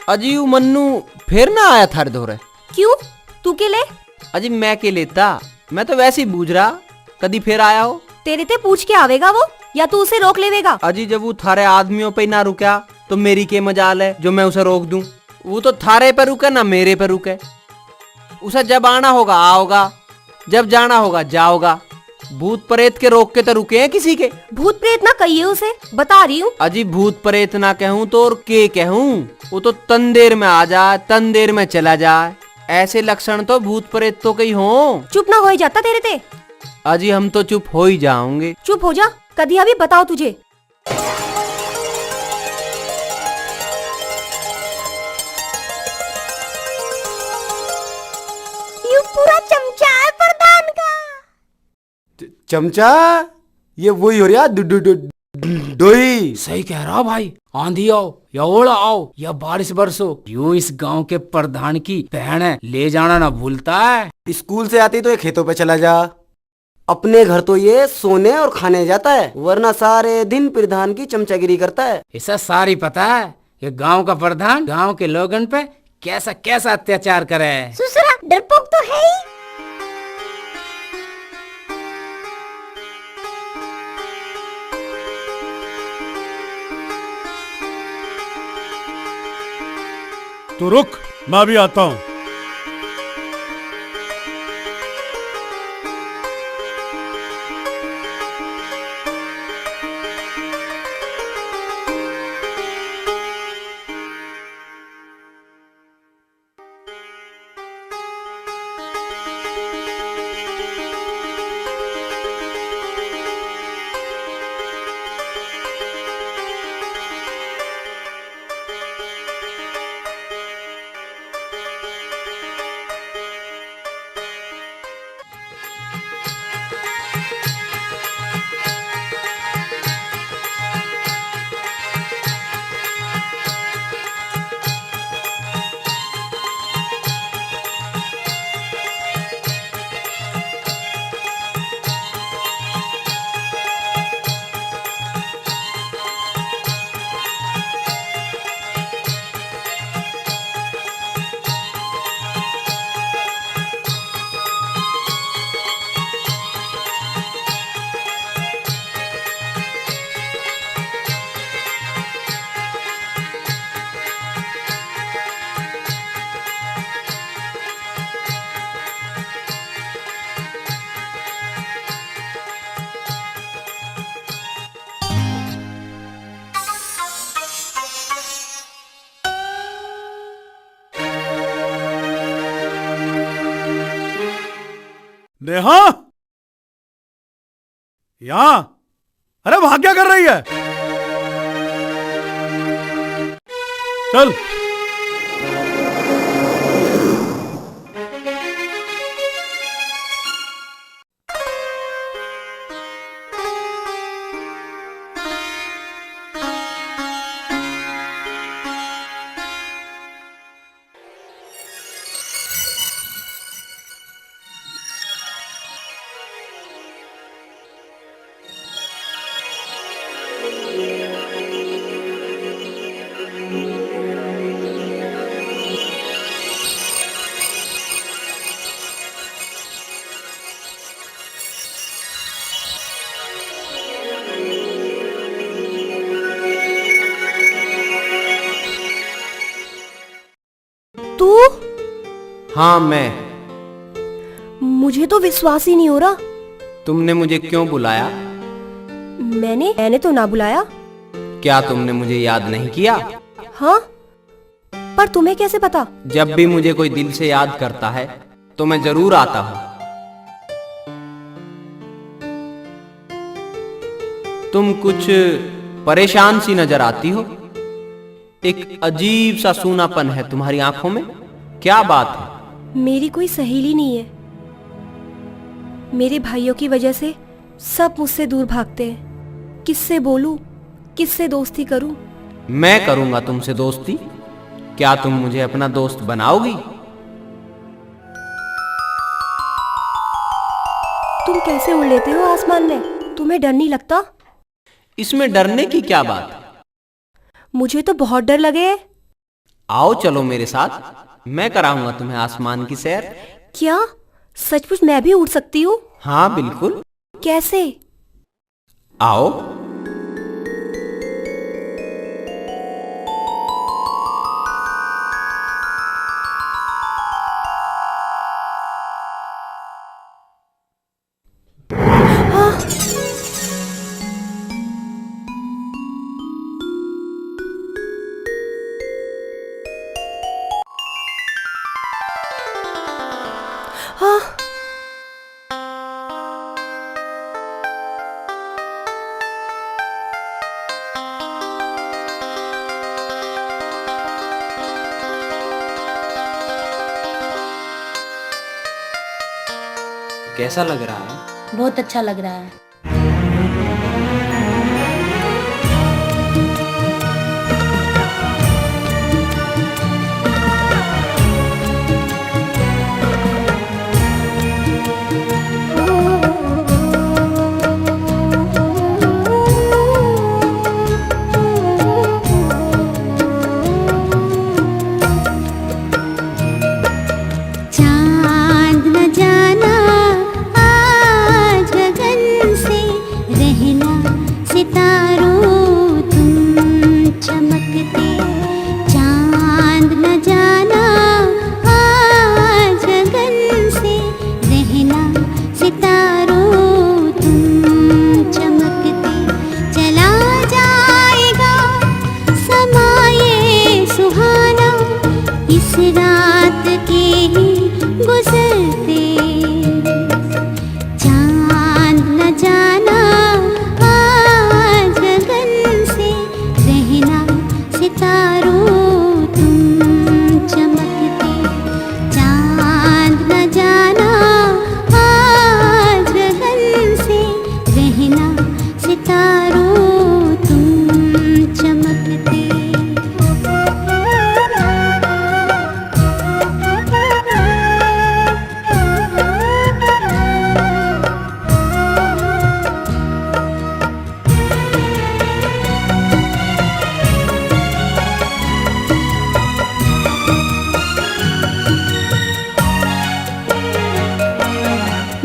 अजी वो मन्नू फिर ना आया थारे धोरे। क्यों? तू के ले? अजी मैं के लेता, मैं तो वैसे ही बूझ रहा कदी फिर आया हो। तेरे ते पूछ के आवेगा वो या तू उसे रोक लेवेगा? अजी जब वो थारे आदमियों पे ना रुका तो मेरी के मजाल है जो मैं उसे रोक दूं। वो तो थारे पे रुके ना मेरे पे रुके। उसे जब आना होगा आओगा, जब जाना होगा जाओगा। भूत प्रेत के रोक के तो रुके हैं किसी के? भूत प्रेत ना कहिए उसे, बता रही हूँ। अजी भूत प्रेत ना कहूँ तो और के कहूँ? वो तो तंदेर में आ जाए तंदेर में चला जाए। ऐसे लक्षण तो भूत प्रेत तो कहीं हो। चुप ना हो ही जाता तेरे ते। अजी हम तो चुप हो ही जाओगे। चुप हो जा, कदी अभी बताओ तुझे। यू पूरा चमचा है प्रधान का। चमचा? ये वही हो रहा डोई। सही कह रहा भाई। आंधी आओ या ओला आओ या बारिश बरसो, यूं इस गांव के प्रधान की बहन है, ले जाना ना भूलता है। स्कूल से आती तो ये खेतों पे चला जा। अपने घर तो ये सोने और खाने जाता है, वरना सारे दिन प्रधान की चमचागिरी करता है। इसे सारी पता है ये गांव का प्रधान गांव के लोगन पे कैसा कैसा अत्याचार करे। ससुरा डरपोक तो है ही। तो रुक, मैं भी आता हूँ। नेहा, यहाँ? अरे वहां क्या कर रही है? चल। तू? हाँ मैं। मुझे तो विश्वास ही नहीं हो रहा। तुमने मुझे क्यों बुलाया? मैंने तो ना बुलाया। क्या तुमने मुझे याद नहीं किया? हाँ, पर तुम्हें कैसे पता? जब भी मुझे कोई दिल से याद करता है तो मैं जरूर आता हूँ। तुम कुछ परेशान सी नजर आती हो। एक अजीब सा सूनापन है तुम्हारी आंखों में, क्या बात है? मेरी कोई सहेली नहीं है। मेरे भाइयों की वजह से सब मुझसे दूर भागते हैं। किससे बोलूं, किससे दोस्ती करूं? मैं करूंगा तुमसे दोस्ती। क्या तुम मुझे अपना दोस्त बनाओगी? तुम कैसे उड़ लेते हो आसमान में? तुम्हें डर नहीं लगता? इसमें डरने की क्या बात है? मुझे तो बहुत डर लगे। आओ चलो मेरे साथ, मैं कराऊंगा तुम्हें आसमान की सैर। क्या सचमुच मैं भी उड़ सकती हूँ? हाँ बिल्कुल, कैसे? आओ। हाँ। कैसा लग रहा है? बहुत अच्छा लग रहा है। चांद न जाना आज गगन से, रहना सितारों तुम चमकते। चांद न जाना आज गगन से, रहना सितारों तुम चमकते। चला जाएगा समाये सुहाना, इस रात के ही गुजरते। चांद न जाना आज गगन से, रहना सितारों तुम चमकते। चांद न जाना आज गगन से, रहना सितारों तुम चमकते।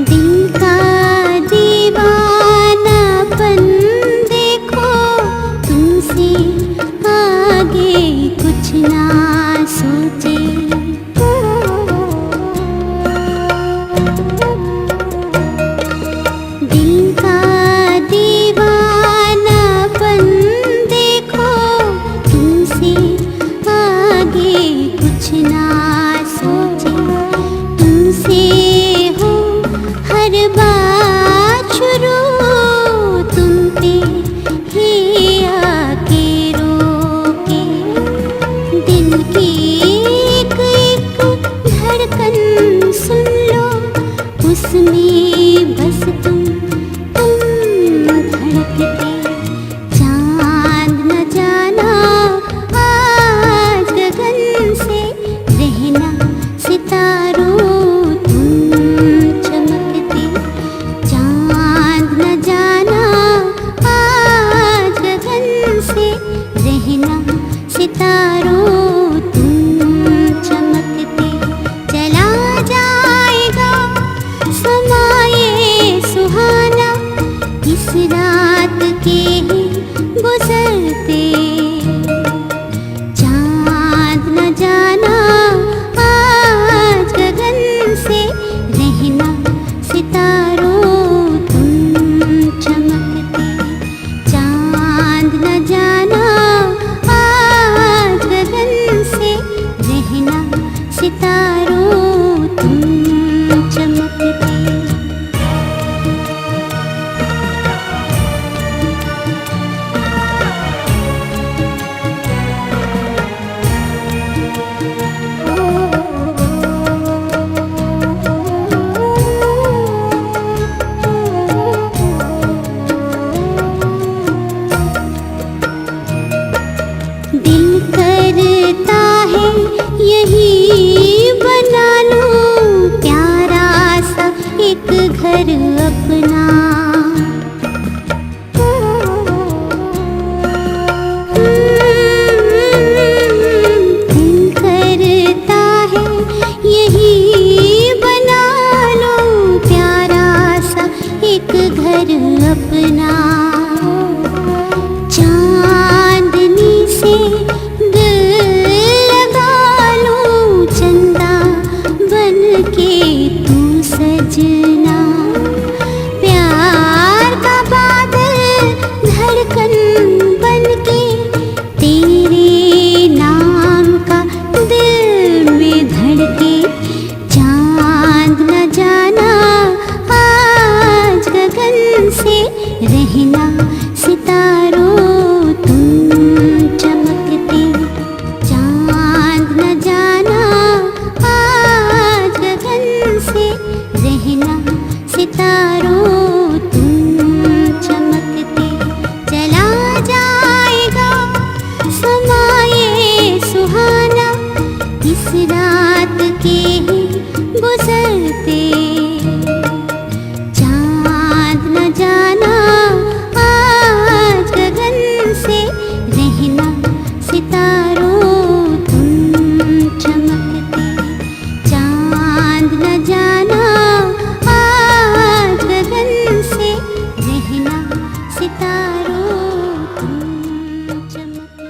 दिल का दीवानापन देखो, तुमसे आगे कुछ ना सोचे। दिल का दीवानापन देखो, तुमसे आगे कुछ ना सोचे। तुमसे हो हर बात शुरू, तुम पे ही आके रोके। दिल की एक एक धड़कन सुन लो, उसमें बस तुम धड़कते। चांद न जाना आज गगन से, रहना सितारों तुम चमकते। चांद न जाना आज गगन से, रहना सितारों तुम चमकते। चला जाएगा समाये सुहाना, इस रात के ही गुजरते। चांद न जाना आज गगन से, रहना सितारों तुम चमकते। चांद न जाना आज गगन से, रहना सितारों तुम चमकते। दिल करता है यही बना लूं प्यारा सा एक घर अपना। दिल रहना सितारों तुम चमकते, चांद न जाना आज गगन से, रहना सितारों तुम चमकते, चला जाएगा समाये सुहाना इस रात के ही गुजरते, चांद न जाना आज गगन से, रहना सितारों तुम चमकते, चांद न जाना आज गगन से, रहना सितारों तुम चमकते।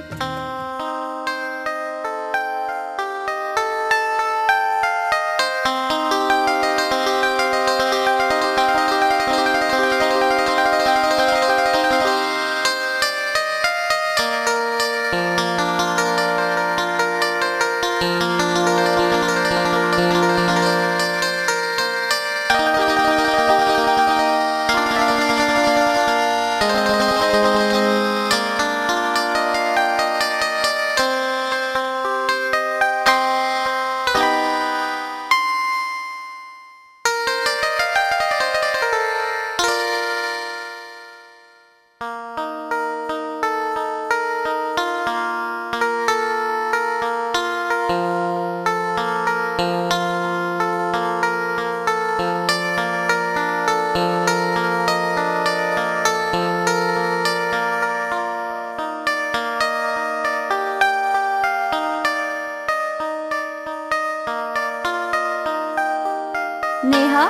नेहा,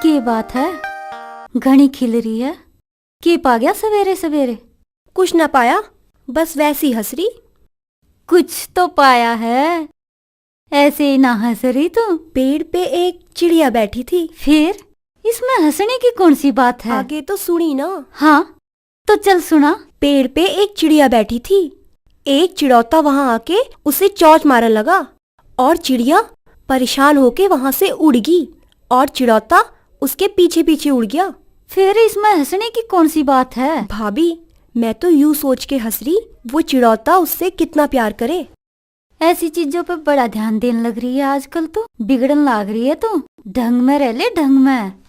की बात है? घनी खिल रही है। की पा गया सवेरे सवेरे? कुछ ना पाया, बस वैसी हंस रही। कुछ तो पाया है, ऐसे ही ना हंस रही तू। पेड़ पे एक चिड़िया बैठी थी। फिर इसमें हंसने की कौन सी बात है? आगे तो सुनी ना। हाँ तो चल सुना। पेड़ पे एक चिड़िया बैठी थी। एक चिड़ौता वहां आके उसे चोंच मारने लगा और चिड़िया परेशान होके वहां से उड़ गई और चिड़ौता उसके पीछे पीछे उड़ गया। फिर इसमें हंसने की कौन सी बात है? भाभी, मैं तो यूं सोच के हंस रही, वो चिड़ौता उससे कितना प्यार करे। ऐसी चीजों पे बड़ा ध्यान देने लग रही है आजकल तो। बिगड़न लाग रही है तू। ढंग में रह ले, ढंग में।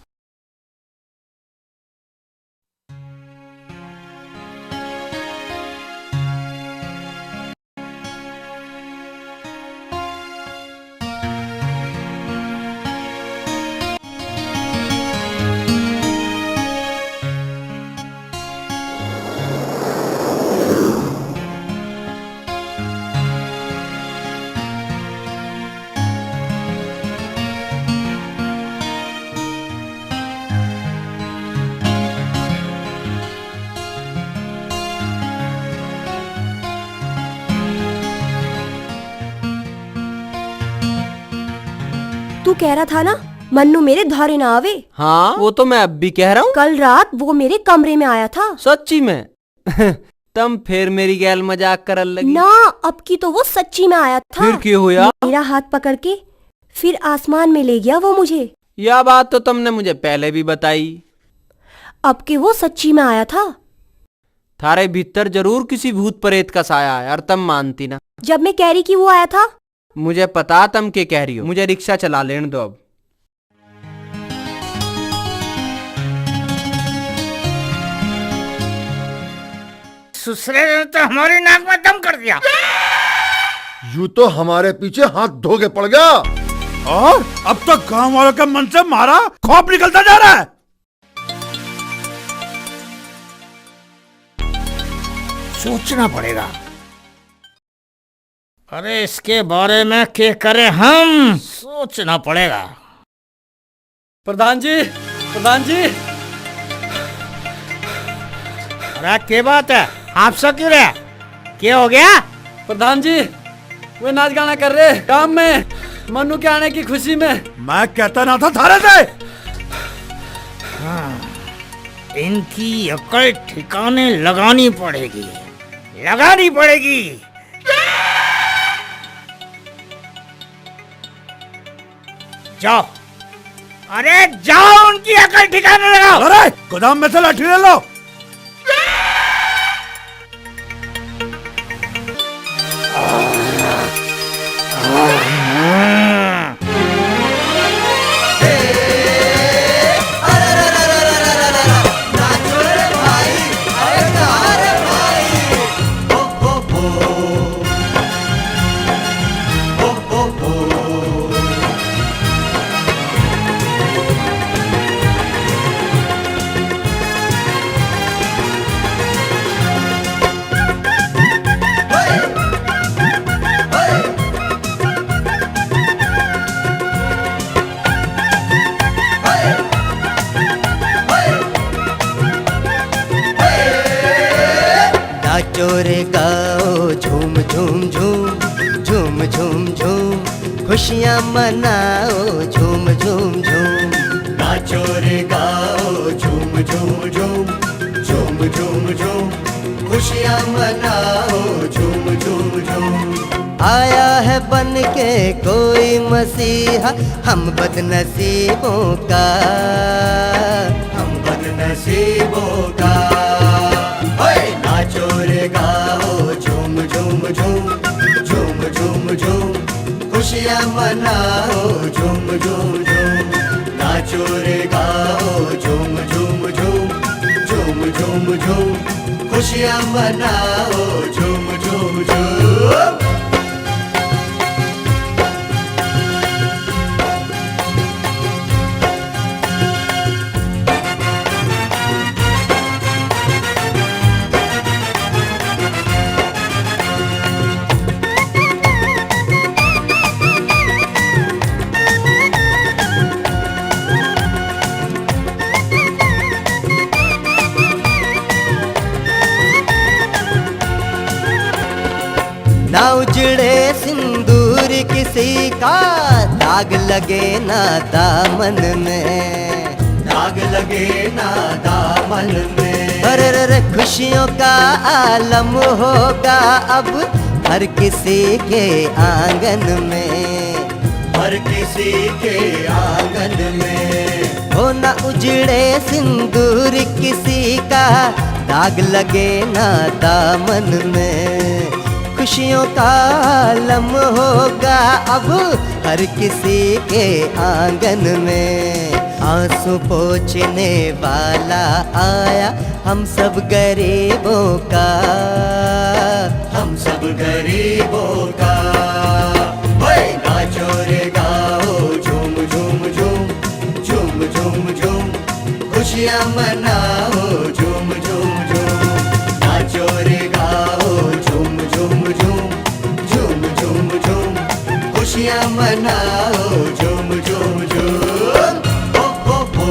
तू कह रहा था ना मन्नू मेरे धारे ना आवे। हाँ, वो तो मैं अब भी कह रहा हूँ। कल रात वो मेरे कमरे में आया था। सच्ची में? तुम फिर मेरी गैल मजाक करल लगी ना, अब की तो वो सच्ची में आया था। फिर क्यों हुआ? मेरा हाथ पकड़ के फिर आसमान में ले गया वो मुझे। यह बात तो तुमने मुझे पहले भी बताई। अब के वो सच्ची में आया था। थारे भीतर जरूर किसी भूत प्रेत का साया है और तुम मानती ना। जब मैं कह रही कि वो आया था। मुझे पता तुम क्या कह रही हो। मुझे रिक्शा चला लेने दो अब। ससुरे ने तो हमारी नाक में दम कर दिया। यूं तो हमारे पीछे हाथ धो के पड़ गया। और अब तो गांव वालों के मन से मारा खौफ निकलता जा रहा है। सोचना पड़ेगा। अरे इसके बारे में क्या करें हम? सोचना पड़ेगा। प्रधान जी, प्रधान जी। अरे क्या बात है? आप सब क्यों रहे? क्या हो गया? प्रधान जी, वे नाच गाना कर रहे काम में, मन्नू के आने की खुशी में। मैं कहता ना था थारे से। हाँ, इनकी अकल ठिकाने लगानी पड़ेगी, लगानी पड़ेगी। जाओ, अरे जाओ उनकी की अकल ठिकाने लगाओ। अरे गोदाम में से लाठी ले लो। नाचो रे गाओ झूम झूम झूम झूम झूम झूम खुशियाँ मनाओ झूम झूम झूम। नाचो रे गाओ झूम झूम झूम झूम झूम झूम खुशियाँ मनाओ झूम झूम झूम। आया है बन के कोई मसीहा हम बदनसीबों का, हम बदनसीबों का। नाचो रे गाओ झूम झूम झूम झूम झूम झूम खुशियाँ मनाओ झूम झूम झूम। नाचो रे गाओ झूम झूम झूम झूम झूम झूम खुशियाँ मनाओ झूम झूम झूम। ना उजड़े सिंदूर किसी का, दाग लगे ना दामन में, दाग लगे ना दामन में। अरे रे खुशियों का आलम होगा अब हर किसी के आंगन में, हर किसी के आंगन में। हो ना उजड़े सिंदूर किसी का, दाग लगे ना दामन में। खुशियों का आलम होगा अब हर किसी के आंगन में। आंसू पोंछने वाला आया हम सब गरीबों का, हम सब गरीबों का। नाचो रे गाओ झूम झूम झूम झूम झूम झूम खुशियाँ मनाओ झूम झूम झूम। नाचो रे गाओ झूम झूम झूम झूम झूम झूम खुशियाँ मनाओ झूम झूम झूम। हो हो हो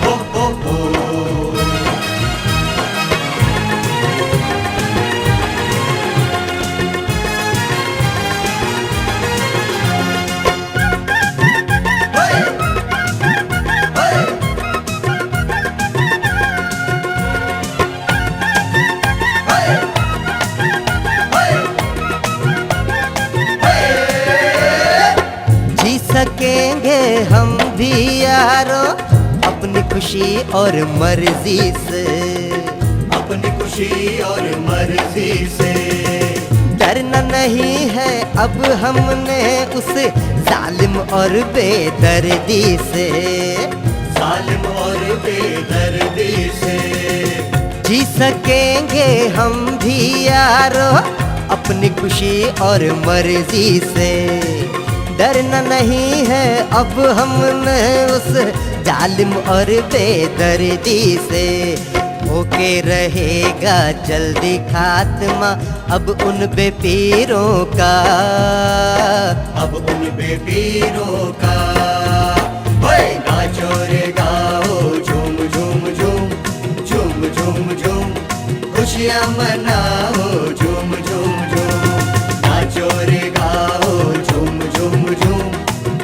हो हो हो। सकेंगे हम भी यारो अपनी खुशी और मर्जी से, अपनी खुशी और मर्जी से। डरना नहीं है अब हमने उस जालिम और बेदर्दी से, जालिम और बेदर्दी से। जी सकेंगे हम भी यारो अपनी खुशी और मर्जी से। डरना नहीं है अब हमने उस जालिम और बेदर्दी से। होके रहेगा जल्दी खात्मा अब उन बेपीरों का, अब उन बेपीरों का। नाचो रे गाओ झूम झूम झूम झूम झूम झूम खुशियाँ मनाओ झूम झूम झूम। नाचो रे गाओ झूम झूम झूम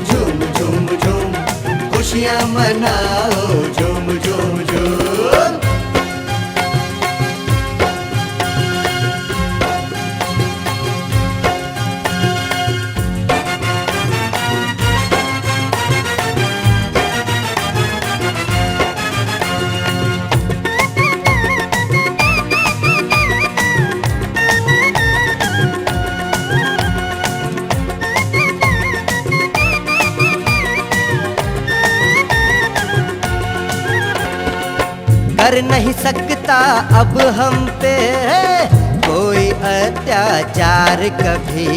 झूम झूम झूम खुशियाँ मनाओ झूम झूम झूम। कर नहीं सकता अब हम पे कोई अत्याचार कभी,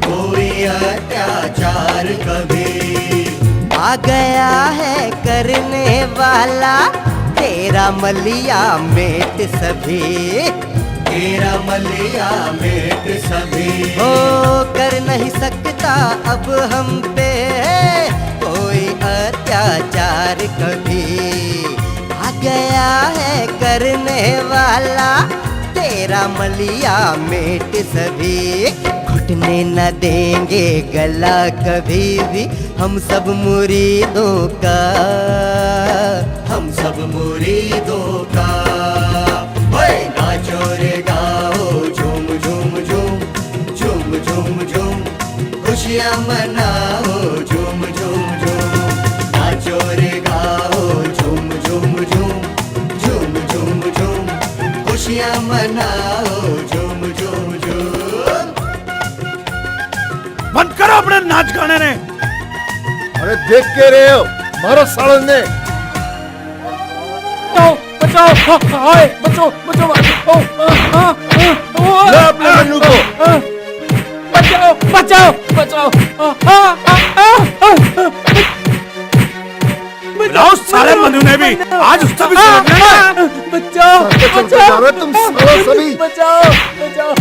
कोई अत्याचार कभी। आ गया है करने वाला तेरा मलिया मेट सभी, तेरा मलिया मेट सभी। हो कर नहीं सकता अब हम पे कोई अत्याचार कभी। आ गया है करने वाला तेरा मलिया मेट सभी। घुटने न देंगे गला कभी भी हम सब मुरीदों का, हम सब मुरीदों का। ओए नाचो रे गाओ झूम झूम झूम, झूम झूम झूम खुशियाँ मनाओ झूम झूम झूम। नाचो रे गाओ झूम झूम झूम, झूम झूम झूम खुशियाँ मनाओ झूम झूम झूम। बंद करो अपने नाच गाने ने। अरे देख के रहे हो, मारो सालन ने। बचाओ बचाओ, ओए बचाओ बचाओ, ले अपने मन्नू को। बचाओ बचाओ बचाओ। बुलाओ साले मनु ने भी, आज उसका भी सुन लेना। बचाओ बचाओ तुम सालों सभी। बचाओ बचाओ।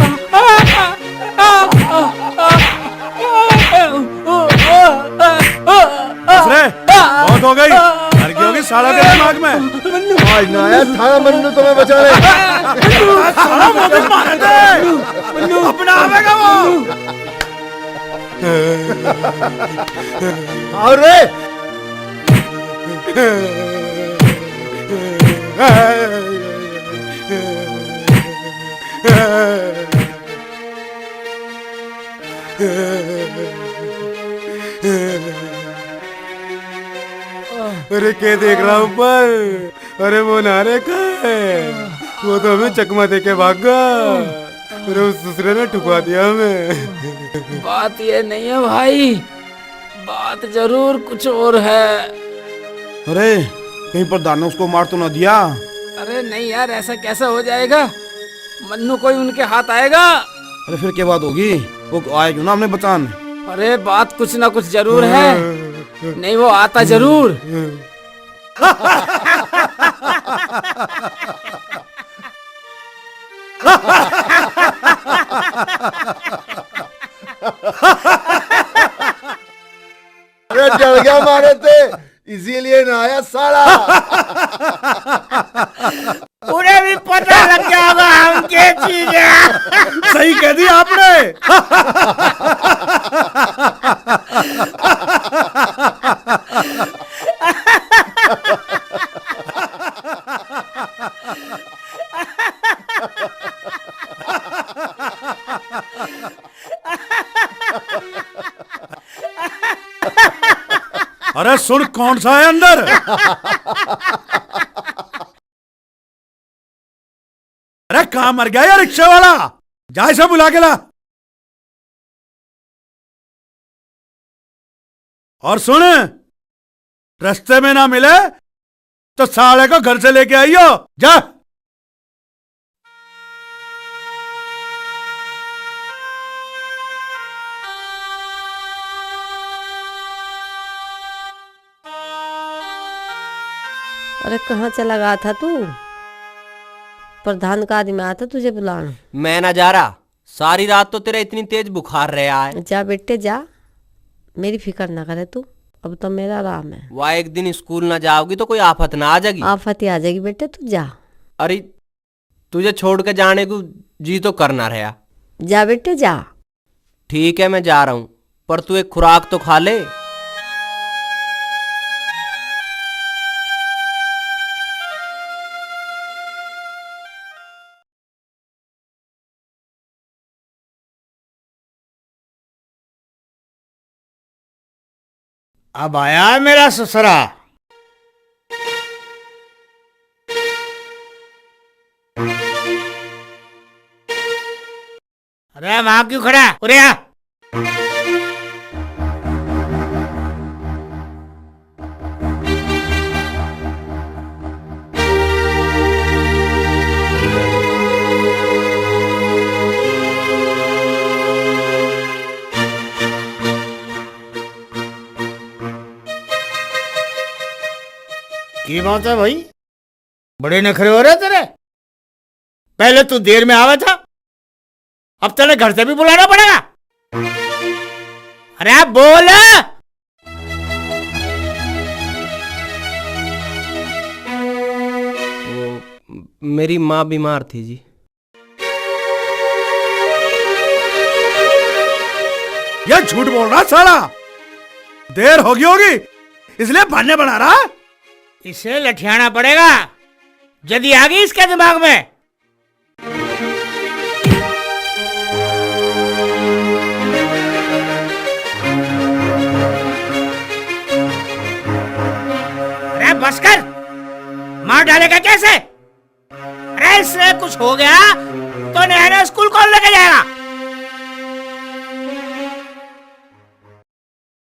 दूसरे बहुत हो गई, मर गई होगी साला के दिमाग में। आज ना आया था मन्नू तुम्हें बचाने। साला मुझे मार दे, अपना आवेगा वो। और रे अरे क्या देख रहा ऊपर? अरे वो नारे का है, वो तो हमें चकमा दे के भाग गया। अरे उस दूसरे ने ठुकवा दिया हमें। बात ये नहीं है भाई, बात जरूर कुछ और है। अरे कहीं प्रधान ने उसको मार तो ना दिया? अरे नहीं यार, ऐसा कैसा हो जाएगा? मन्नू कोई उनके हाथ आएगा। अरे फिर क्या बात होगी? वो आएगी ना हमने बचान। अरे बात कुछ ना कुछ जरूर है, नहीं वो आता जरूर। अरे डर गया मारे थे, इसीलिए ना आया साला। उन्हें भी पता लग जाएगा हम क्या चीज है। सही कह दिया आपने। अरे सुन, कौन सा है अंदर? अरे कहाँ मर गया यार रिक्शा वाला? जा इसे बुला के ला। और सुन, रास्ते में ना मिले तो साले को घर से लेके आइयो। जा। अरे कहाँ चला गया था तू? प्रधान का आदमी आया था तुझे बुलाने। मैं ना जा रहा, सारी रात तो तेरा इतनी तेज बुखार रहा है। जा बेटे जा, मेरी फिक्र ना करे तू, अब तो मेरा आराम है। वह एक दिन स्कूल ना जाओगी तो कोई आफत ना आ जाएगी? आफत ही आ जाएगी बेटे, तू जा। अरे तुझे छोड़ के जाने को जी तो करना रहा। जा बेटे जा। ठीक है मैं जा रहा हूँ, पर तू एक खुराक तो खा ले। अब आया है मेरा ससुरा। अरे वहां क्यों खड़ा? उरे आ। की बात है भाई, बड़े नखरे हो रहे तेरे। पहले तू देर में आवा था, अब तेरे घर से भी बुलाना पड़ेगा। अरे आप बोल। मेरी माँ बीमार थी जी। ये झूठ बोल रहा साला, देर होगी होगी इसलिए बहाने बना रहा। इसे लठियाना पड़ेगा, यदि आ गई इसके दिमाग में। अरे बस कर, मार डालेगा कैसे? अरे इससे कुछ हो गया तो नया स्कूल कौन लेके जाएगा?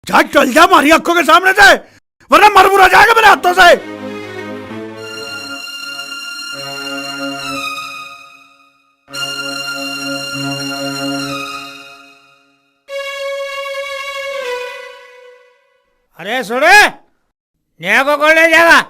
जा चल जा हमारी आंखों के सामने से, वरना मरमुरा जाएगा मेरे हाथों से। अरे सुने, नया को कौन ले जाएगा?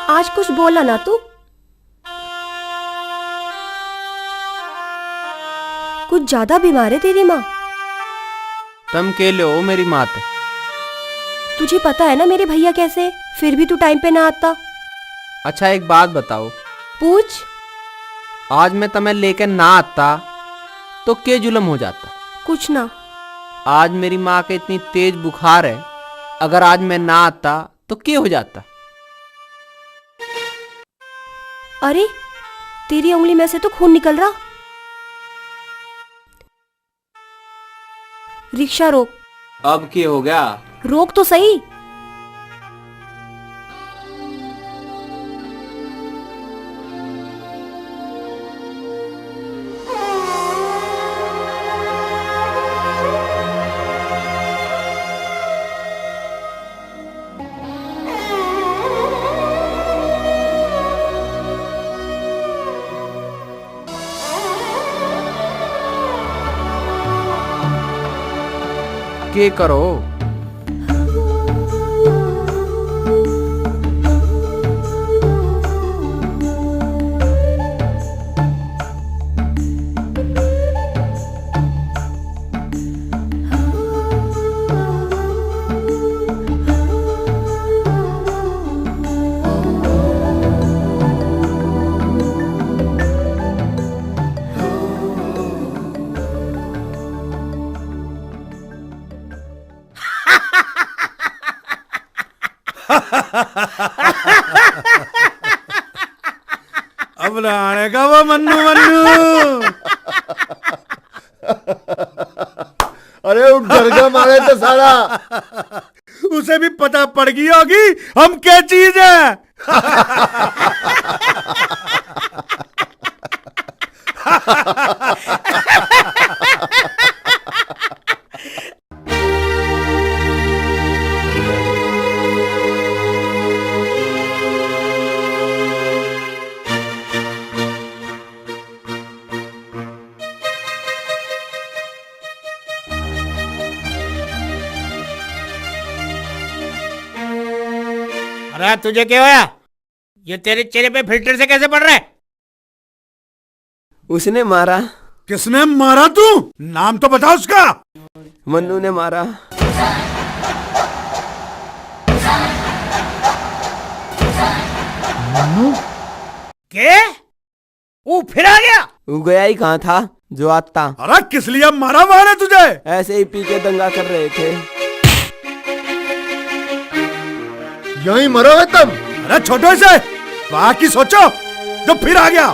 आज कुछ बोला ना तू? कुछ ज्यादा बीमार है तेरी माँ। तुम केले हो मेरी मात। तुझे पता है ना मेरे भैया कैसे, फिर भी तू टाइम पे ना आता। अच्छा एक बात बताओ, पूछ। आज मैं तुम्हें लेकर ना आता तो क्या जुल्म हो जाता? कुछ ना। आज मेरी माँ के इतनी तेज बुखार है, अगर आज मैं ना आता तो क्या हो जाता? अरे तेरी उंगली में से तो खून निकल रहा। रिक्शा रोक। अब क्या हो गया? रोक तो सही। क्या करो? अब आने का वो मन्नू मन्नू। अरे वो डर गया मारे तो साला। उसे भी पता पड़ गई होगी हम क्या चीज है। अरे तुझे क्या होया? ये तेरे चेहरे पे फिल्टर से कैसे पड़ रहा है? उसने मारा। किसने मारा? तू नाम तो बता उसका। मन्नू ने मारा। के वो फिर आ गया? वो गया ही कहाँ था जो आता। अरे किस लिए मारा मारे तुझे? ऐसे ही पी के दंगा कर रहे थे। यहीं मरो है तुम? अरे छोटो से बाकी सोचो जो फिर आ गया।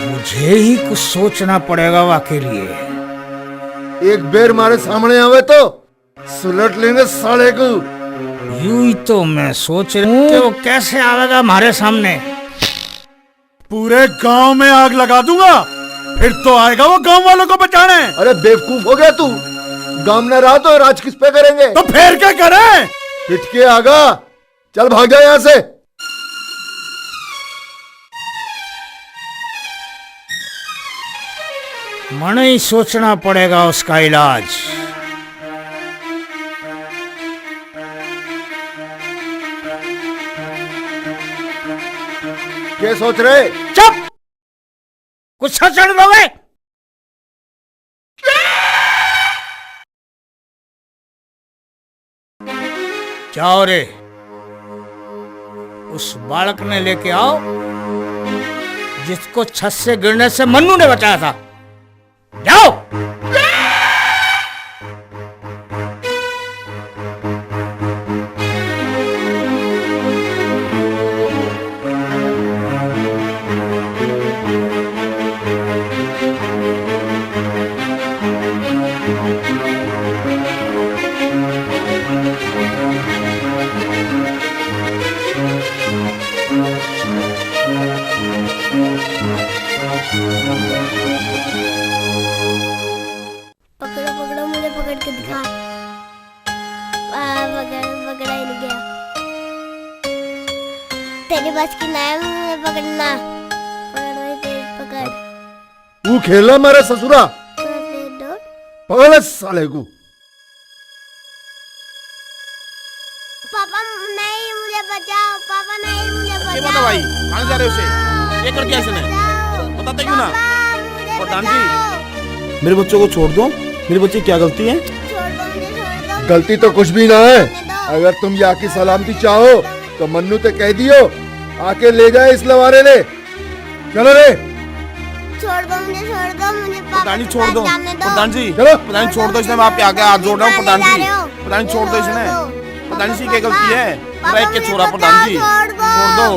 मुझे ही कुछ सोचना पड़ेगा वाकई लिए। एक बेर मारे सामने आवे तो सुलट लेंगे साले को। यूं ही तो मैं सोच रहा हूं कि वो कैसे आवेगा हमारे सामने। पूरे गांव में आग लगा दूंगा, फिर तो आएगा वो गांव वालों को बचाने। अरे बेवकूफ हो गया तू, गांव न रहा तो राज किस पे करेंगे? तो फिर क्या करें? पिट के आगा, चल भाग जा यहाँ से। मन ही सोचना पड़ेगा उसका इलाज। क्या सोच रहे? चुप, कुछ सोचने दोगे? जाओ रे, उस बालक ने लेके आओ जिसको छत से गिरने से मन्नू ने बचाया था। जाओ। पकड़ो पकड़ो, मुझे पकड़ के दिखा। पकड़ा ही नहीं गया। तेरे बस की ना है मुझे पकड़ना। पकड़ भाई, तेज पकड़। तू खेला मारे ससुरा, पकड़ ले साले को। पापा नहीं, मुझे बचाओ। पापा नहीं, मुझे बचाओ। बता भाई, कहाँ जा रहे हो उसे? ये कर दिया इसने, बताते क्यों ना? प्रधान जी, मेरे बच्चों को छोड़ दो। मेरे बच्चे क्या गलती है? गलती तो कुछ भी ना है। अगर तुम यहाँ की सलामती चाहो तो मन्नू ते कह दियो आके ले जाए इस लवारे ले। चलो रे, छोड़ दो मुझे, छोड़ दो मुझे। प्रधान जी छोड़ दो। प्रधान जी, चलो। प्रधान जी छोड़ दो इसने। मैं आपके आगे हाथ जोड़ रहा हूँ प्रधान जी। प्रधान जी छोड़ दो इसने। प्रधान जी की क्या गलती है? मैं के छोड़ा प्रधान जी, छोड़ दो।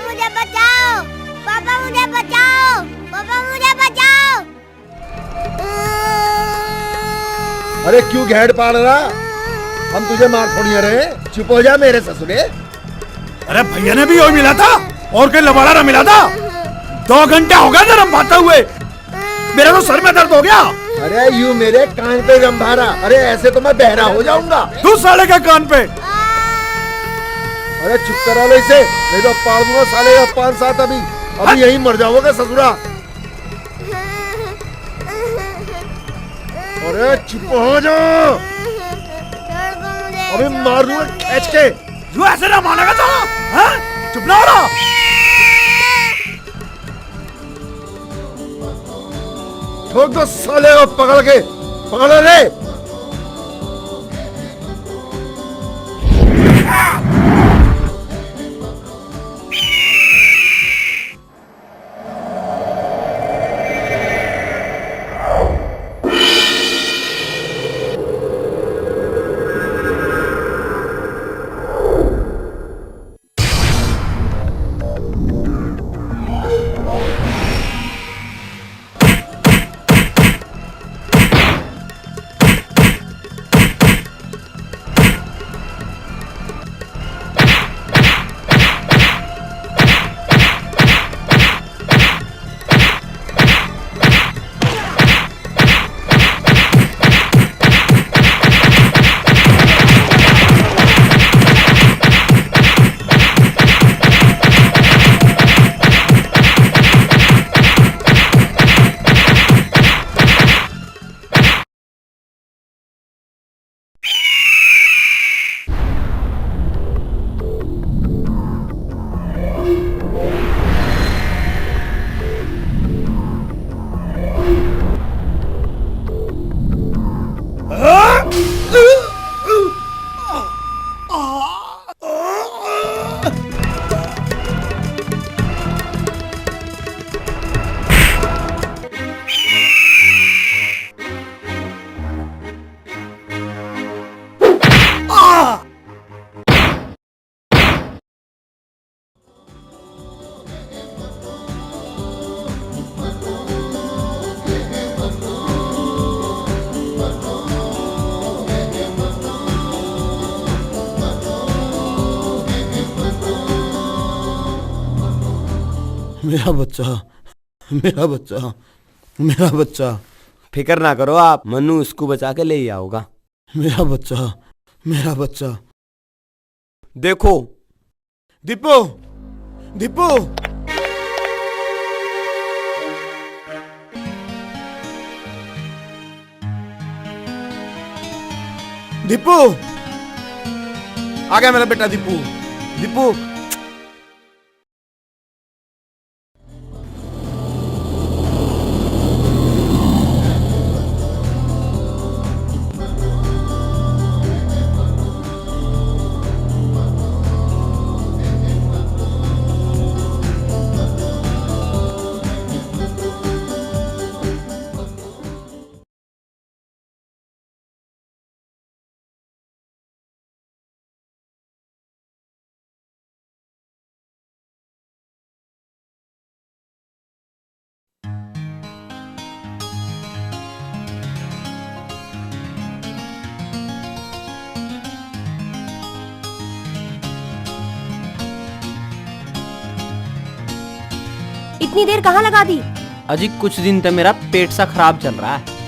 मुझे बचाओ पापा, मुझे बचाओ पापा, मुझे बचाओ। अरे क्यों घेड़ पाड़ रहा? हम तुझे मार थोड़ी रहे। चुप हो जा मेरे ससुरे। अरे भैया ने भी वही मिला था और कोई लबाड़ा ना मिला था। 2 घंटे हो गए धर्म पाते हुए, मेरा तो सर में दर्द हो गया। अरे यू मेरे कान पे गंभारा। अरे ऐसे तो मैं बहरा हो जाऊंगा। तू साले के कान पे। अरे चुप करा लो इसे, नहीं तो पाड़ दूंगा साले का 5-7। अभी यहीं मर जाओगे ससुरा। अरे चुप हो जाओ, अभी मार दूंगा खींच के। तू ऐसे ना मानेगा तो? हाँ? चुप ना हो रहा। ठोक दो साले को पकड़ के। पकड़ रे। मेरा बच्चा, मेरा बच्चा, मेरा बच्चा। फिक्र ना करो आप, मन्नू उसको बचा के ले ही आओगा। मेरा बच्चा, मेरा बच्चा। देखो दीपू, दीपू, दीपू, आ गया मेरा बेटा दीपू, दीपू। इतनी देर कहाँ लगा दी? अजी कुछ दिन तक मेरा पेट सा खराब चल रहा है।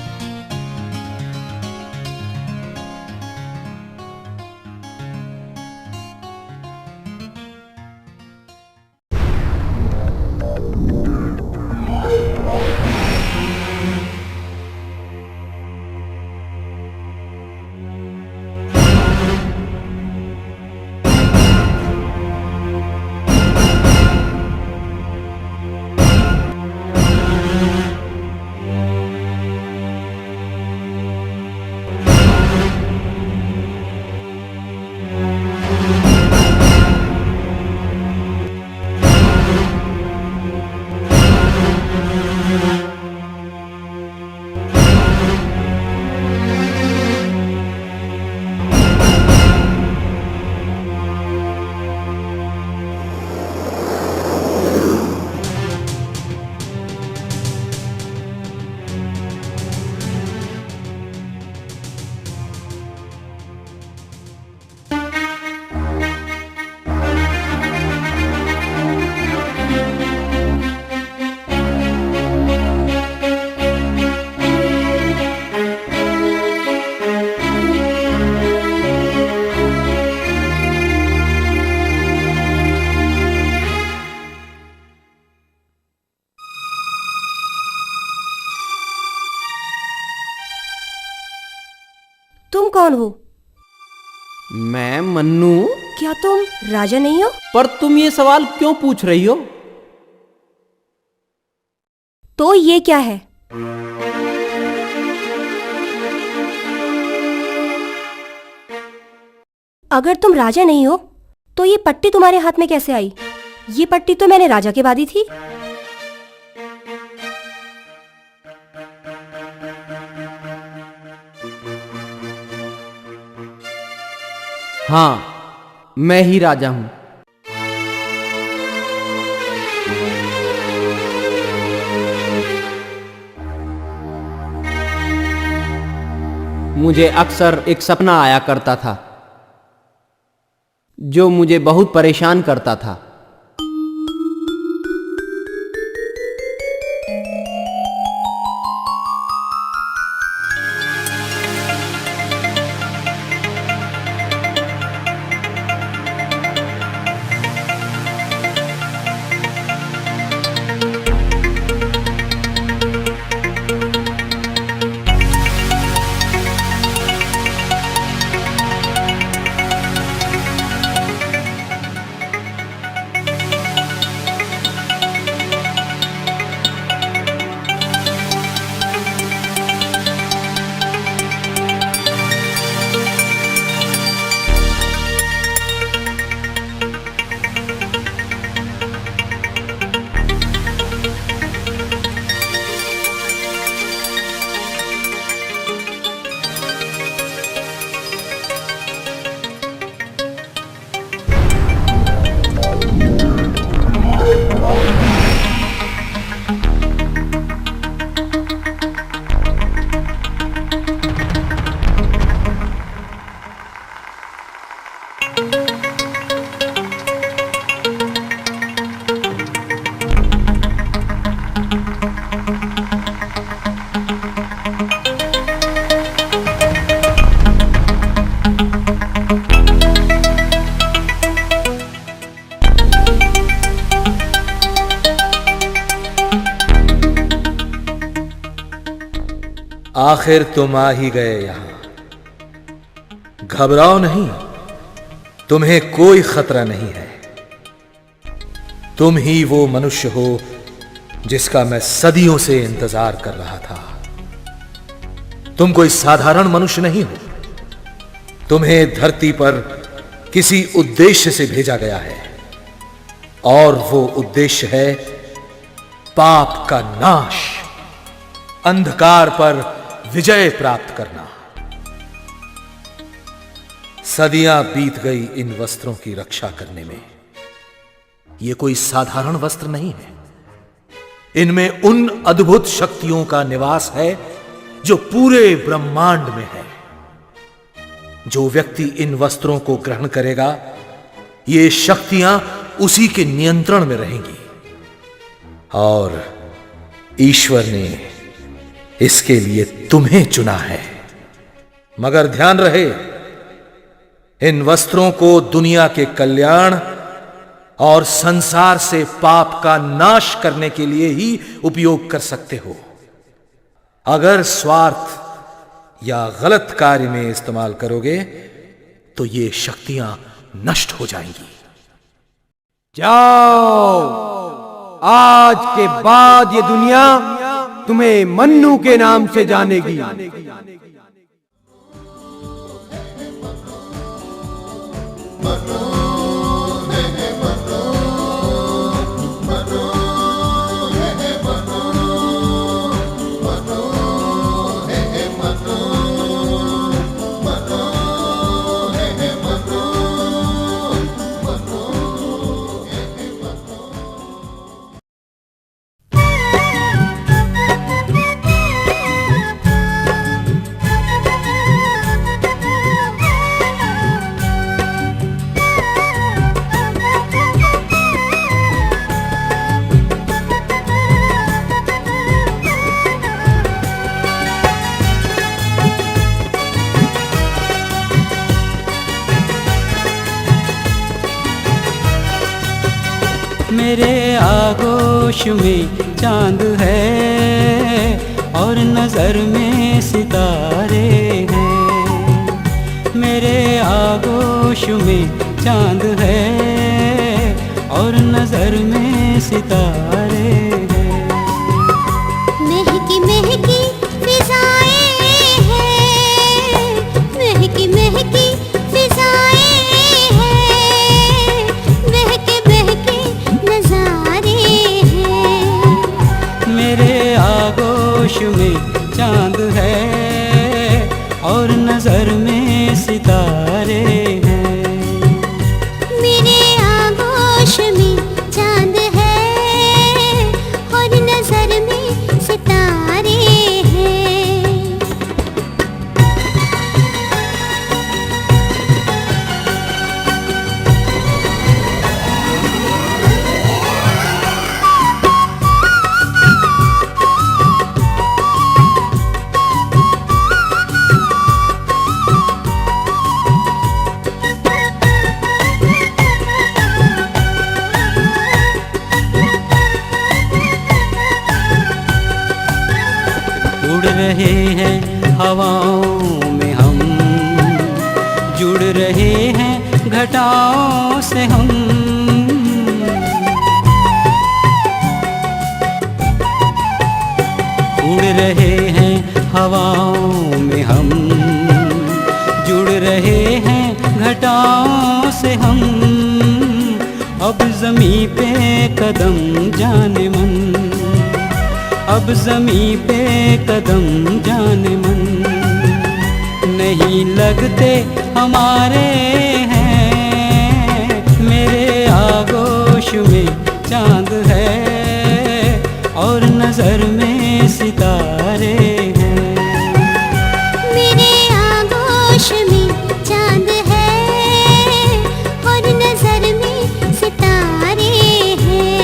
तुम कौन हो? मैं मन्नू। क्या तुम राजा नहीं हो? पर तुम ये सवाल क्यों पूछ रही हो? तो ये क्या है? अगर तुम राजा नहीं हो तो ये पट्टी तुम्हारे हाथ में कैसे आई? ये पट्टी तो मैंने राजा के बांधी थी। हाँ, मैं ही राजा हूं। मुझे अक्सर एक सपना आया करता था जो मुझे बहुत परेशान करता था। आखिर तुम आ ही गए यहां। घबराओ नहीं, तुम्हें कोई खतरा नहीं है। तुम ही वो मनुष्य हो जिसका मैं सदियों से इंतजार कर रहा था। तुम कोई साधारण मनुष्य नहीं हो। तुम्हें धरती पर किसी उद्देश्य से भेजा गया है, और वो उद्देश्य है पाप का नाश, अंधकार पर विजय प्राप्त करना। सदियां बीत गई इन वस्त्रों की रक्षा करने में। ये कोई साधारण वस्त्र नहीं है। इनमें उन अद्भुत शक्तियों का निवास है जो पूरे ब्रह्मांड में है। जो व्यक्ति इन वस्त्रों को ग्रहण करेगा, ये शक्तियां उसी के नियंत्रण में रहेंगी, और ईश्वर ने इसके लिए तुम्हें चुना है। मगर ध्यान रहे, इन वस्त्रों को दुनिया के कल्याण और संसार से पाप का नाश करने के लिए ही उपयोग कर सकते हो। अगर स्वार्थ या गलत कार्य में इस्तेमाल करोगे तो ये शक्तियां नष्ट हो जाएंगी। जाओ, आज के बाद ये दुनिया तुम्हें मन्नू के नाम से जानेगी। मेरे आगोश में चांद है और नजर में सितारे हैं। मेरे आगोश में चांद है और नजर में सितारे हैं। महकी महकी फिजाएं हैं, महकी महकी फिजाएं हैं, बहके बहके नजारे हैं। मेरे आगोश में चांद है और नजर में सितारे हैं। मेरे आगोश में चांद है और नजर में सितारे हैं। उड़ रहे हैं हवाओं में हम, जुड़ रहे हैं घटाओं से हम। उड़ रहे हैं हवाओं में हम, जुड़ रहे हैं घटाओं से हम। अब ज़मीं पे कदम जाने मन, अब ज़मीं पे कदम जाने मन। नहीं लगते हमारे हैं। मेरे आगोश में चांद है और नजर में सितारे हैं। मेरे आगोश में चांद है और नजर में सितारे हैं।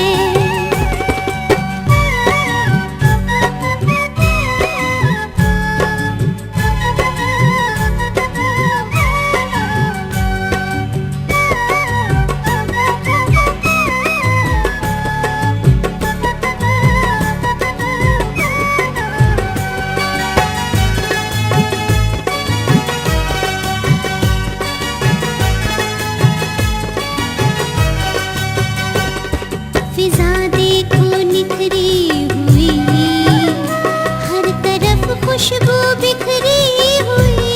खुशबू बिखरी हुई,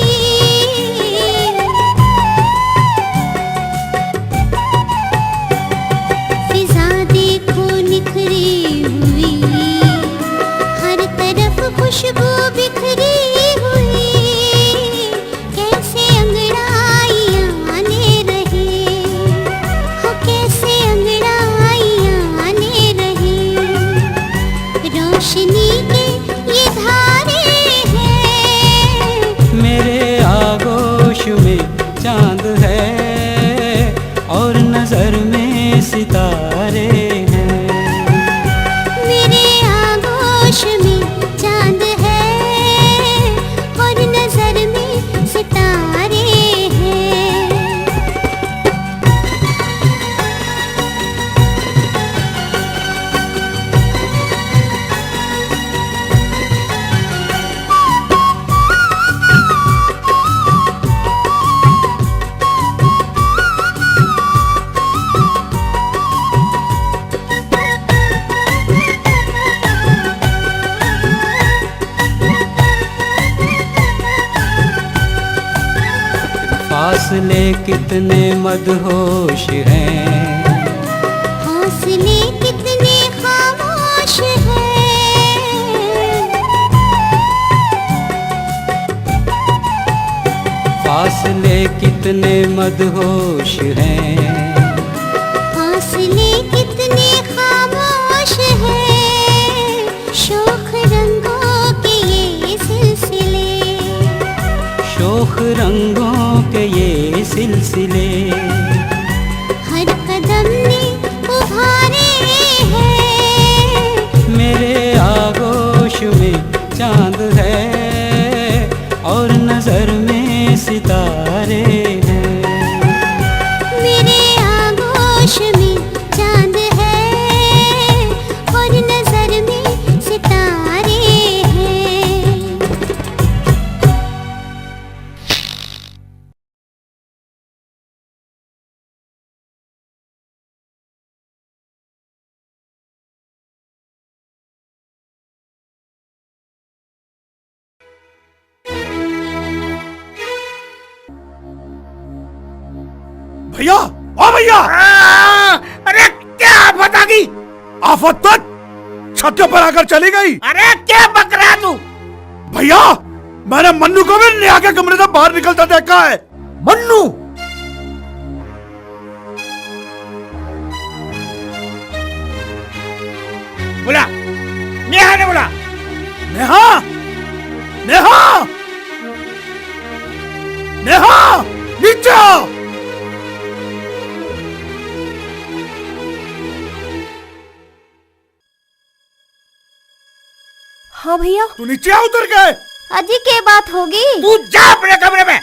फिजा देखो निखरी हुई, हर तरफ खुशबू बिखरी हुई, कैसे अंगड़ाइयाँ आने रहे, हो कैसे अंगड़ाइयाँ आने रहे, रोशनी के ये धारे हैं। मेरे आगोश में चांद है और नजर में सितारे हैं। मेरे आगोश में चांद है और नजर में सितारे हैं। फासले कितने मदहोश हैं, हौसले कितने खामोश हैं, फासले कितने मदहोश हैं, हौसले कितने खामोश हैं, शोख रंगों के ये सिलसिले, शोख रंगों के ये सिलसिले, हर कदम ने उभारे हैं। मेरे आगोश में चांद है और नजर में सितारे हैं। मेरे आगोश में चांद है और नजर में सितारे हैं। भैया, ओ भैया! अरे क्या आफत आ गई? आफत तो छत पर आकर चली गई। अरे क्या बक रहा तू? भैया, मैंने मन्नू को भी नेहा के कमरे से बाहर निकलता देखा है। मन्नू? बोला, नेहा ने बोला। नेहा? नेहा? नेहा! नीचे आओ! हाँ भैया। तू नीचे आ, उतर गए। अजी क्या बात होगी? तू जा अपने कमरे में।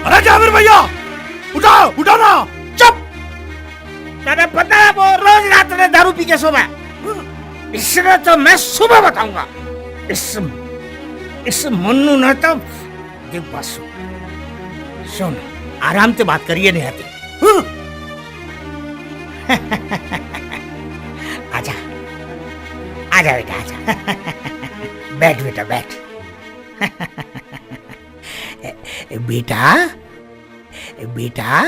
अरे जाबिर भैया, उठाओ, उठाओ ना। चुप। तेरे पता है वो रोज रात में दारू पी के सोता है। इसने तो मैं सुबह बताऊंगा। इस मन्नू ने तो देख बात सुन, आराम से बात करिए नहीं आती। आजा, आजा बेटा, आजा। बैठ बेटा, बैठ। बेटा, बेटा,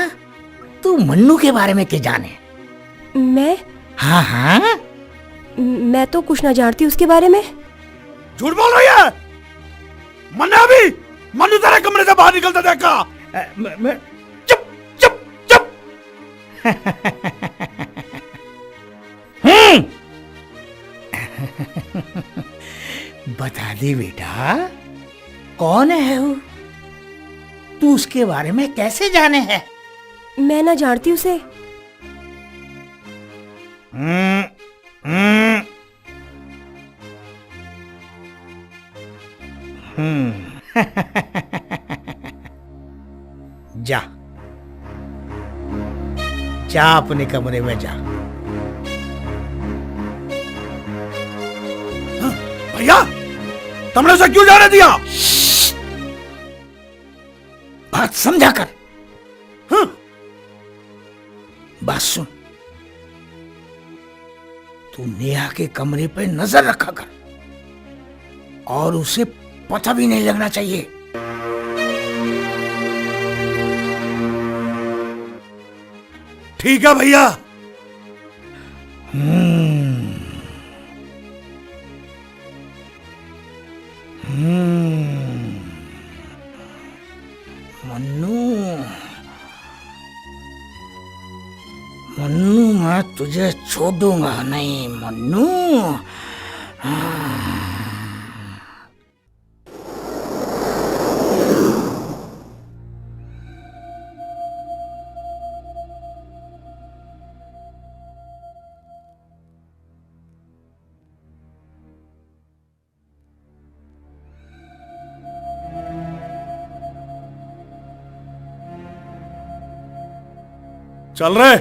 तू मन्नू के बारे में क्या जाने? मैं? हाँ हाँ, मैं तो कुछ ना जानती उसके बारे में। झूठ बोल रही है। मैंने अभी मन्नू तेरे कमरे से बाहर निकलता देखा। चुप चुप चुप। बता दे बेटा, कौन है वो? तू उसके बारे में कैसे जाने है? मैं ना जानती उसे। जा, जा अपने कमरे में जा। भैया, तुमने उसे क्यों जाने दिया? बात समझा कर। बात सुन, तू नेहा के कमरे पे नजर रखा कर और उसे पता भी नहीं लगना चाहिए। ठीक है भैया। मन्नू, मैं तुझे छोड़ूंगा नहीं मन्नू। चल रहे,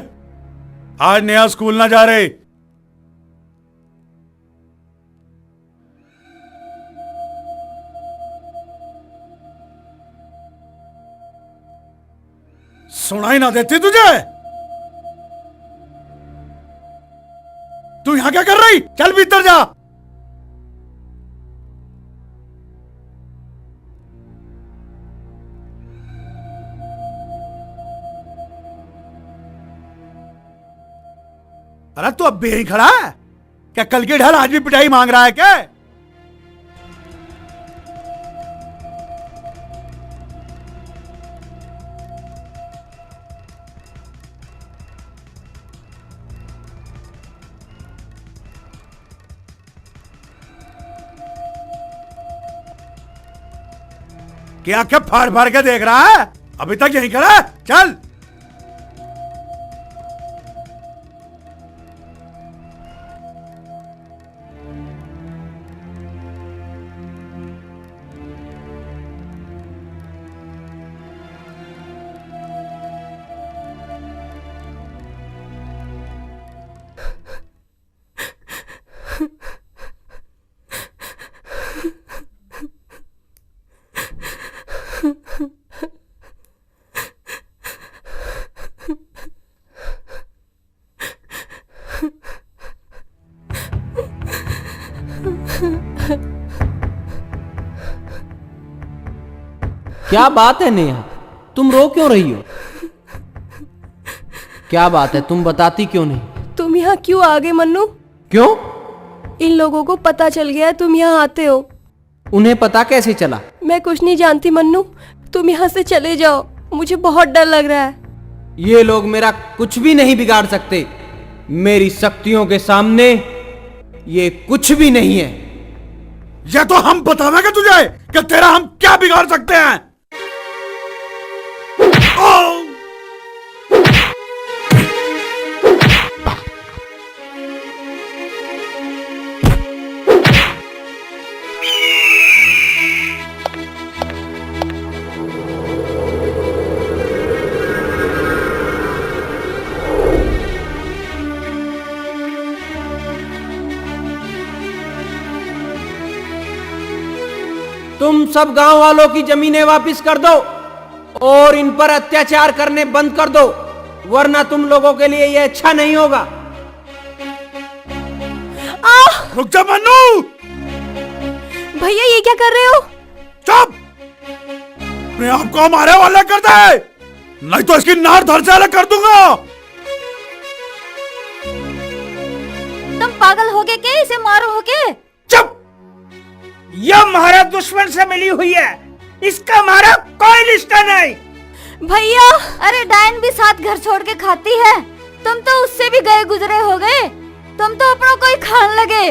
आज नेहा स्कूल ना जा रहे। सुनाई ना देती तुझे? तू यहां क्या कर रही? चल भीतर जा। अरे तू अब भी यहीं खड़ा है क्या? कल की ढल आज भी पिटाई मांग रहा है क्या? क्या आंखें फाड़ फाड़ के देख रहा है? अभी तक यहीं खड़ा है? चल। क्या बात है नेहा, तुम रो क्यों रही हो? क्या बात है, तुम बताती क्यों नहीं? तुम यहाँ क्यों आ गए मन्नू? क्यों? इन लोगों को पता चल गया है तुम यहाँ आते हो। उन्हें पता कैसे चला? मैं कुछ नहीं जानती मन्नू, तुम यहाँ से चले जाओ, मुझे बहुत डर लग रहा है। ये लोग मेरा कुछ भी नहीं बिगाड़ सकते। मेरी शक्तियों के सामने ये कुछ भी नहीं है। ये तो हम बतावेंगे तुझे कि तेरा हम क्या बिगाड़ सकते हैं। तुम सब गांव वालों की जमीनें वापस कर दो और इन पर अत्याचार करने बंद कर दो, वरना तुम लोगों के लिए यह अच्छा नहीं होगा। रुक जा मन्नू। भैया ये क्या कर रहे हो? चुप! मैं आपको मारे वाले कर दे, नहीं तो इसकी नार धड़ से अलग कर दूंगा। तुम पागल हो गए क्या? इसे मारो हो के? चुप! यह हमारा दुश्मन से मिली हुई है, इसका हमारा कोई रिश्ता नहीं। भैया, अरे डायन भी साथ घर छोड़ के खाती है, तुम तो उससे भी गए गुजरे हो गए, तुम तो अपनों को ही खान लगे।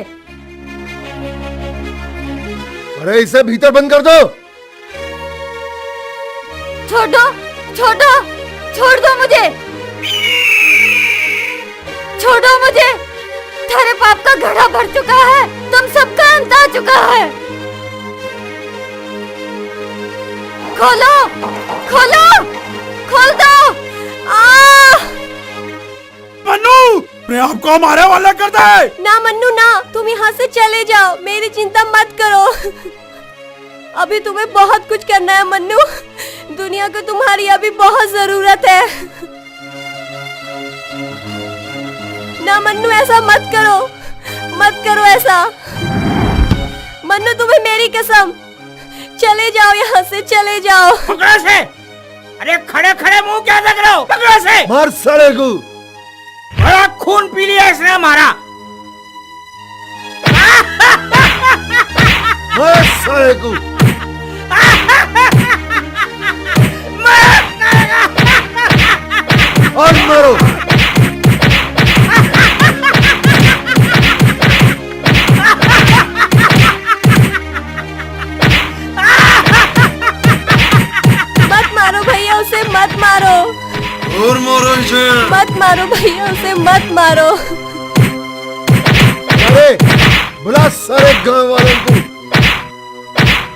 अरे इसे भीतर बंद कर दो। छोड़ दो, छोड़ दो, छोड़ दो मुझे, छोड़ दो मुझे। थारे पाप का घड़ा भर चुका है, तुम सबका अंत आ चुका है। खोलो, खोलो, खोल दो। मन्नू, मैं आपको मारे वाला कर दे। ना मन्नू ना, तुम यहाँ से चले जाओ, मेरी चिंता मत करो। अभी तुम्हें बहुत कुछ करना है मन्नू। दुनिया को तुम्हारी अभी बहुत जरूरत है। ना मन्नू, ऐसा मत करो, मत करो ऐसा। मन्नू, तुम्हें मेरी कसम, चले जाओ यहाँ से, चले जाओ। पकड़ो से। अरे खड़े खड़े मुंह क्या देख रहे हो? पकड़ो से। मार साले को। बड़ा खून पी लिया इसने हमारा। मार साले को। और मारो। मत मारो भैया उसे, मत मारो। और मारो इसे। मत मारो भैया उसे, मत मारो। अरे बुला सारे गांव वालों को।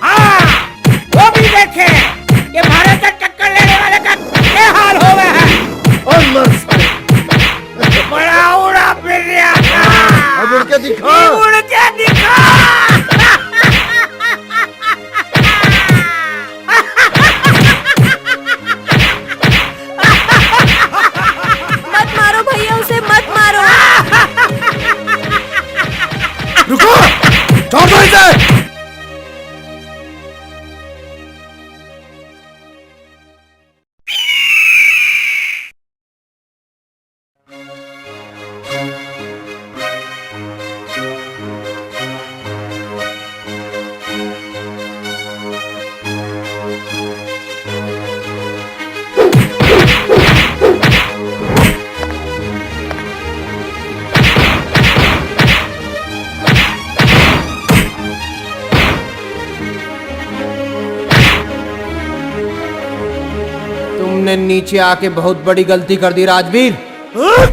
हाँ, वो भी देखे कि भारत से टक्कर लेने वाले का क्या हाल हो गया है। और मार साले। बड़ा उड़ा फिर रहा था। अब उड़ के दिखा। उड़ के दिखा। मत मारो भैया उसे, मत मारो। रुको, छोड़ दो इसे। तुमने नीचे आके बहुत बड़ी गलती कर दी राजवीर। उड़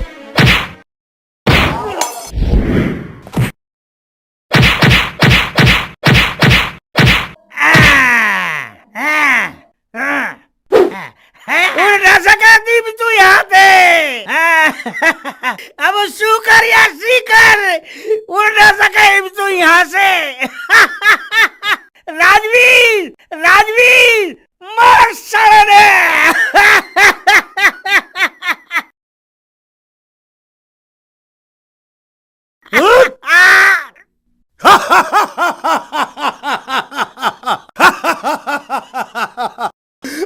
ना सका भी तू यहाँ पे। अब शुकर या सीकर उड़ ना सका भी तू यहाँ से। राजवीर, राजवीर, मार साले।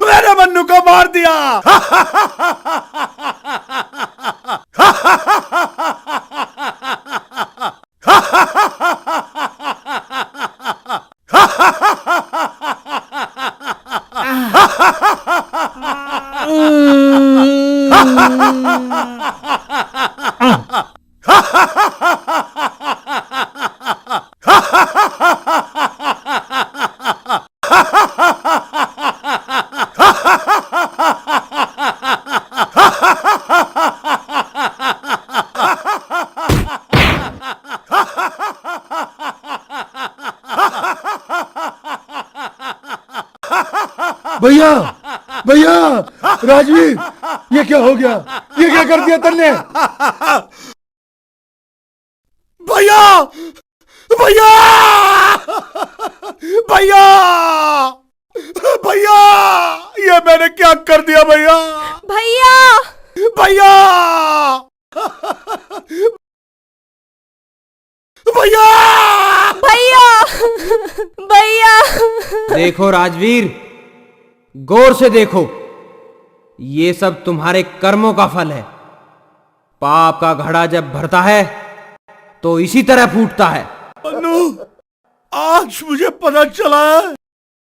मैंने मन्नू को मार दिया। भैया, भैया, राजवीर, ये क्या हो गया? ये क्या कर दिया तुमने? भैया, भैया, भैया, भैया, ये मैंने क्या कर दिया भैया? भैया, भैया, भैया, भैया, भैया। देखो राजवीर, गौर से देखो, ये सब तुम्हारे कर्मों का फल है। पाप का घड़ा जब भरता है तो इसी तरह फूटता है। मन्नू, आज मुझे पता चला है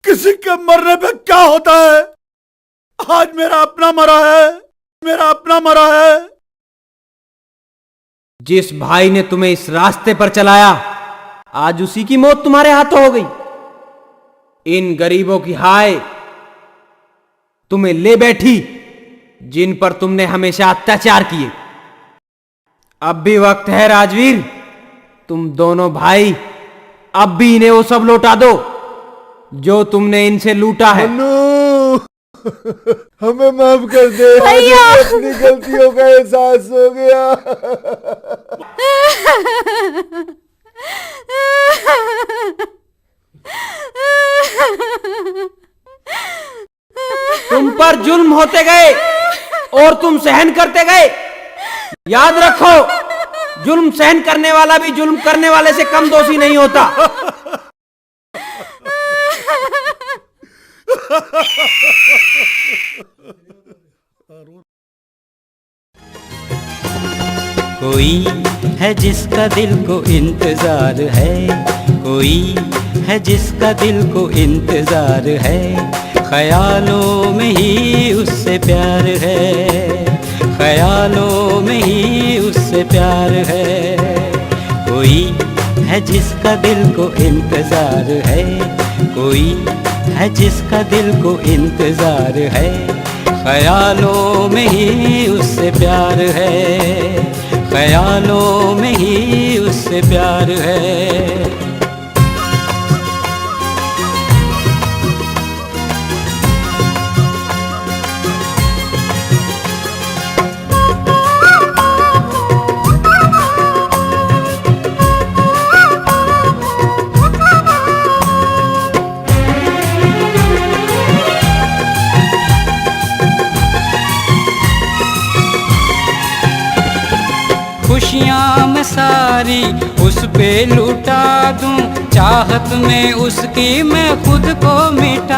किसी के मरने पे क्या होता है। आज मेरा अपना मरा है, मेरा अपना मरा है। जिस भाई ने तुम्हें इस रास्ते पर चलाया, आज उसी की मौत तुम्हारे हाथों हो गई। इन गरीबों की हाय तुम्हें ले बैठी, जिन पर तुमने हमेशा अत्याचार किए। अब भी वक्त है राजवीर, तुम दोनों भाई अब भी इन्हें वो सब लौटा दो जो तुमने इनसे लूटा है। हमें माफ कर दे, हमें अपनी गलतियों का एहसास हो गया। तुम पर जुल्म होते गए और तुम सहन करते गए। याद रखो, जुल्म सहन करने वाला भी जुल्म करने वाले से कम दोषी नहीं होता। कोई है जिसका दिल को इंतजार है, कोई है जिसका दिल को इंतजार है, ख्यालों में ही उससे प्यार है, ख्यालों में ही उससे प्यार है। कोई है जिसका दिल को इंतजार है, कोई है जिसका दिल को इंतजार है, ख्यालों में ही उससे प्यार है, ख्यालों में ही उससे प्यार है। खुशियाँ मैं सारी उस पे लुटा दूं, चाहत में उसकी मैं खुद को मिटा